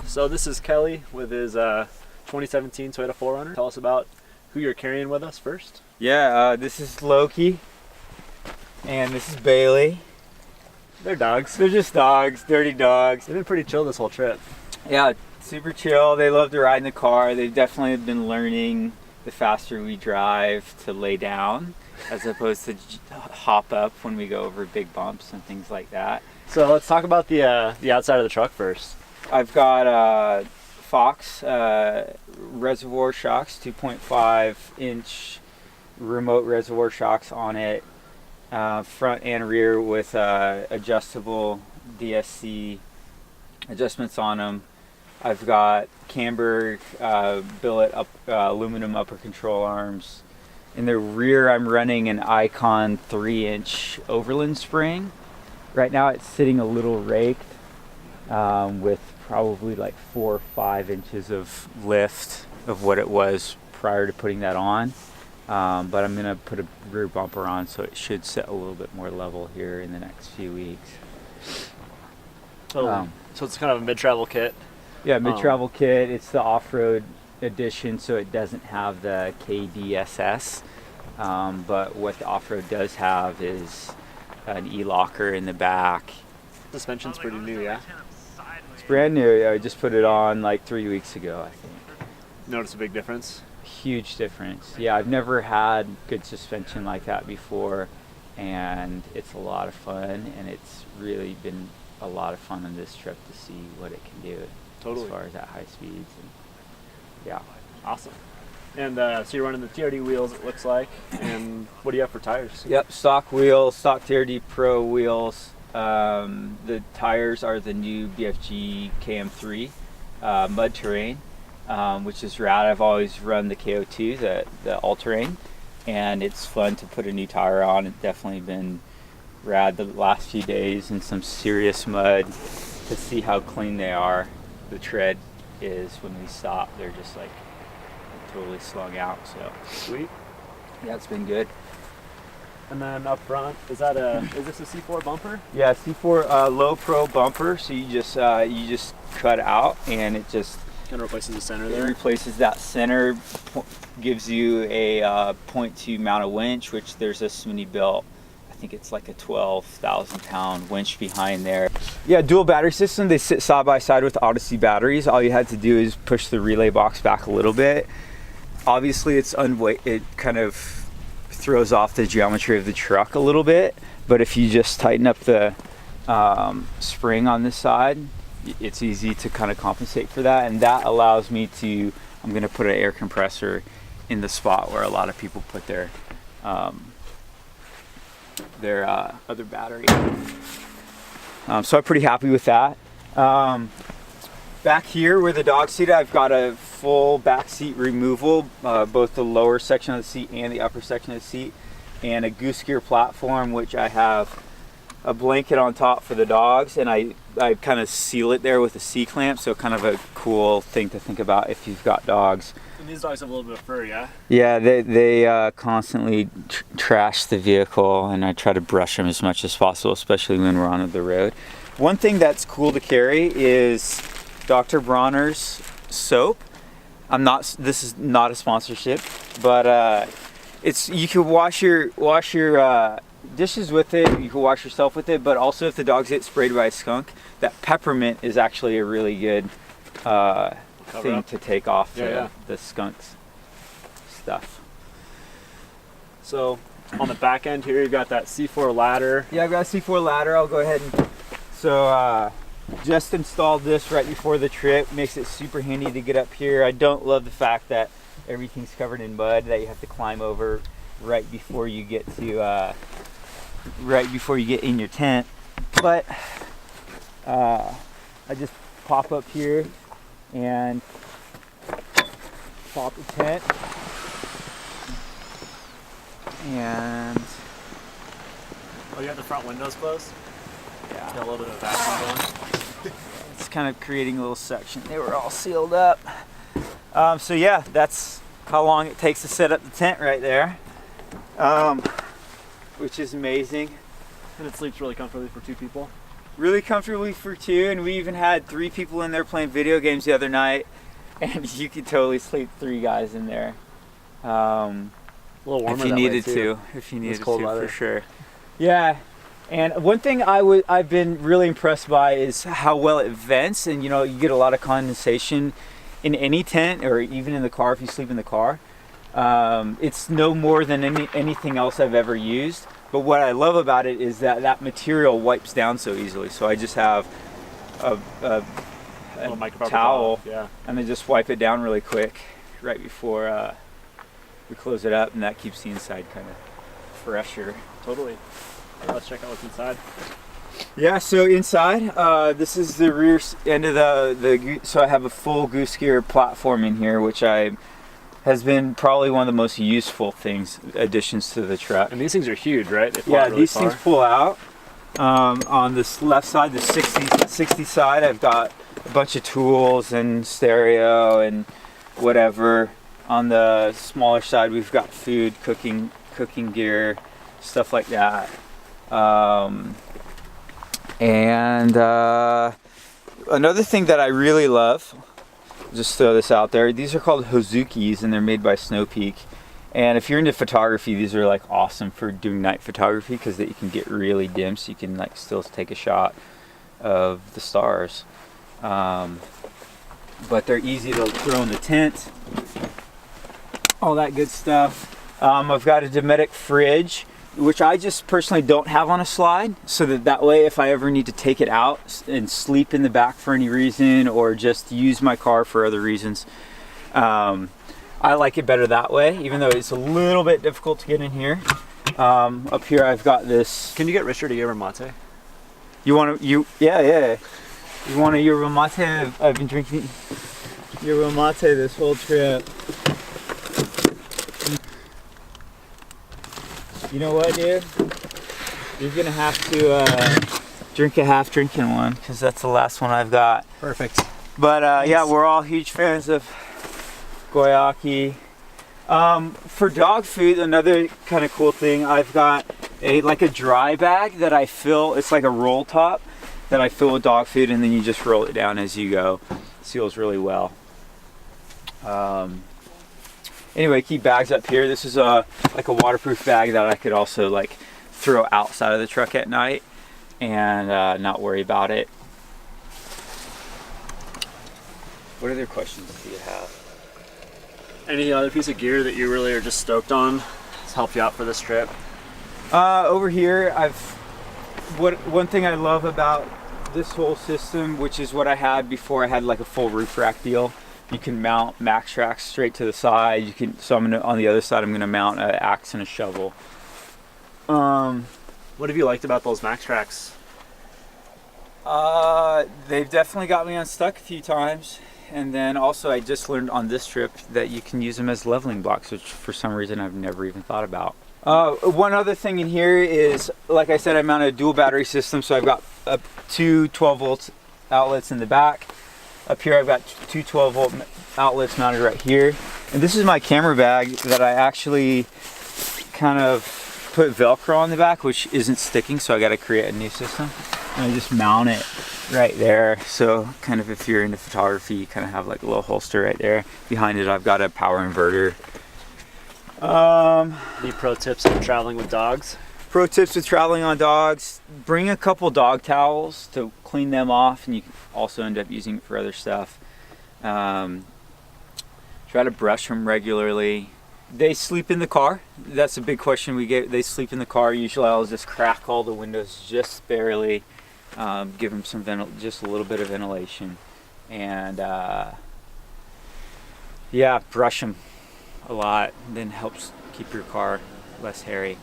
So this is Kelly with his 2017 Toyota 4Runner. Tell us about who you're carrying with us first. Yeah, this is Loki, and this is Bailey. They're dogs. They're just dogs, dirty dogs. They've been pretty chill this whole trip. Yeah, super chill. They love to ride in the car. They've definitely been learning the faster we drive to lay down as opposed to hop up when we go over big bumps and things like that. So let's talk about the outside of the truck first. I've got Fox reservoir shocks, 2.5 inch remote reservoir shocks on it, front and rear with adjustable DSC adjustments on them. I've got Camburg billet aluminum upper control arms. In the rear I'm running an Icon 3-inch overland spring. Right now it's sitting a little raked with probably like 4 or 5 inches of lift of what it was prior to putting that on. But I'm gonna put a rear bumper on, so it should set a little bit more level here in the next few weeks. So it's kind of a mid-travel kit. Yeah, mid-travel kit. It's the off-road edition, so it doesn't have the KDSS. But what the off-road does have is an e-locker in the back. Suspension's pretty new, yeah? It's brand new. I just put it on like 3 weeks ago, I think. Notice a big difference? Huge difference. Yeah, I've never had good suspension like that before, and it's a lot of fun, and it's really been a lot of fun on this trip to see what it can do. Totally. As far as at high speeds. And yeah. Awesome. And so you're running the TRD wheels, it looks like. And what do you have for tires? Yep, stock wheels, stock TRD Pro wheels. The tires are the new BFG KM3 Mud Terrain, which is rad. I've always run the KO2, the all-terrain, and it's fun to put a new tire on. It's definitely been rad the last few days in some serious mud to see how clean they are. The tread is, when we stop, they're just like totally slung out. So sweet. Yeah, it's been good. And then up front, is this a C4 bumper? Yeah, C4 low pro bumper. So you just cut out, and it just kind of replaces the center there. It replaces that center, gives you a 0.2 mount of winch, which there's a Smittybilt. I think it's like a 12,000 pound winch behind there. Yeah, dual battery system. They sit side by side with Odyssey batteries. All you had to do is push the relay box back a little bit. Obviously it kind of throws off the geometry of the truck a little bit, but if you just tighten up the spring on this side, it's easy to kind of compensate for that, and that allows me to, I'm going to put an air compressor in the spot where a lot of people put their other battery. So I'm pretty happy with that. Back here where the dog seat, I've got a full back seat removal, both the lower section of the seat and the upper section of the seat, and a Goose Gear platform, which I have a blanket on top for the dogs, and I kind of seal it there with a C-clamp, so kind of a cool thing to think about if you've got dogs. And these dogs have a little bit of fur, yeah? Yeah, they constantly trash the vehicle, and I try to brush them as much as possible, especially when we're on the road. One thing that's cool to carry is Dr. Bronner's soap. This is not a sponsorship, but you can wash your dishes with it, you can wash yourself with it, but also if the dogs get sprayed by a skunk, that peppermint is actually a really good thing to take off the skunk's stuff. So on the back end here, you've got that C4 ladder. Yeah, I've got a C4 ladder. I'll go ahead and just installed this right before the trip. Makes it super handy to get up here. I don't love the fact that everything's covered in mud that you have to climb over right before you get in your tent, but I just pop up here and pop the tent, and you have the front windows closed? Yeah, got a little bit of vacuum going. It's kind of creating a little section. They were all sealed up. So yeah, that's how long it takes to set up the tent right there, which is amazing. And it sleeps really comfortably for 2 people. really comfortably for 2, and we even had 3 people in there playing video games the other night, and you could totally sleep 3 guys in there. A little warmer if you that needed way, too. to, if you needed cold to, weather. for sure. Yeah, and one thing I've been really impressed by is how well it vents, and you know, you get a lot of condensation in any tent or even in the car if you sleep in the car. It's no more than anything else I've ever used. But what I love about it is that that material wipes down so easily. So I just have a towel, yeah, and then just wipe it down really quick right before we close it up, and that keeps the inside kind of fresher. totally. Let's check out what's inside. Yeah, so inside, this is the rear end of so I have a full Goose Gear platform in here, which has been probably one of the most useful additions to the truck. And these things are huge, right? They Yeah, really these far. things pull out. On this left side, the 60 side, I've got a bunch of tools and stereo and whatever. On the smaller side, we've got food, cooking gear, stuff like that. Another thing that I really love, just throw this out there, these are called Hozukis, and they're made by Snow Peak. And if you're into photography, these are like awesome for doing night photography, because you can get really dim, so you can like still take a shot of the stars. But they're easy to throw in the tent, all that good stuff. I've got a Dometic fridge, which I just personally don't have on a slide, so that way if I ever need to take it out and sleep in the back for any reason, or just use my car for other reasons, I like it better that way, even though it's a little bit difficult to get in here. Up here I've got this. Can you get Richard a yerba mate? Yeah. You want a yerba mate? I've been drinking yerba mate this whole trip. You know what, dude? You're gonna have to drink a half drinking one, because that's the last one I've got. Perfect. But yeah, we're all huge fans of Goyaki. For dog food, another kind of cool thing, I've got a dry bag that I fill. It's like a roll top that I fill with dog food, and then you just roll it down as you go. Seals really well. Anyway, keep bags up here. This is like a waterproof bag that I could also like throw outside of the truck at night and not worry about it. What other questions do you have? Any other piece of gear that you really are just stoked on to help you out for this trip? Over here, one thing I love about this whole system, which is what I had before I had like a full roof rack deal. You can mount Maxtrax straight to the side. So on the other side, I'm gonna mount an axe and a shovel. What have you liked about those Maxtrax? They've definitely got me unstuck a few times. And then also I just learned on this trip that you can use them as leveling blocks, which for some reason I've never even thought about. One other thing in here is, like I said, I mounted a dual battery system, so I've got 2 12-volt outlets in the back. Up here I've got 2 12-volt outlets mounted right here. And this is my camera bag that I actually kind of put Velcro on the back, which isn't sticking, so I got to create a new system. And I just mount it right there. So kind of if you're into photography, you kind of have like a little holster right there. Behind it I've got a power inverter. Any pro tips on traveling with dogs? Pro tips with traveling on dogs: bring a couple dog towels to clean them off, and you can also end up using it for other stuff. Try to brush them regularly. They sleep in the car. That's a big question we get. They sleep in the car. Usually I'll just crack all the windows just barely, give them just a little bit of ventilation, and yeah, brush them a lot. Then helps keep your car less hairy.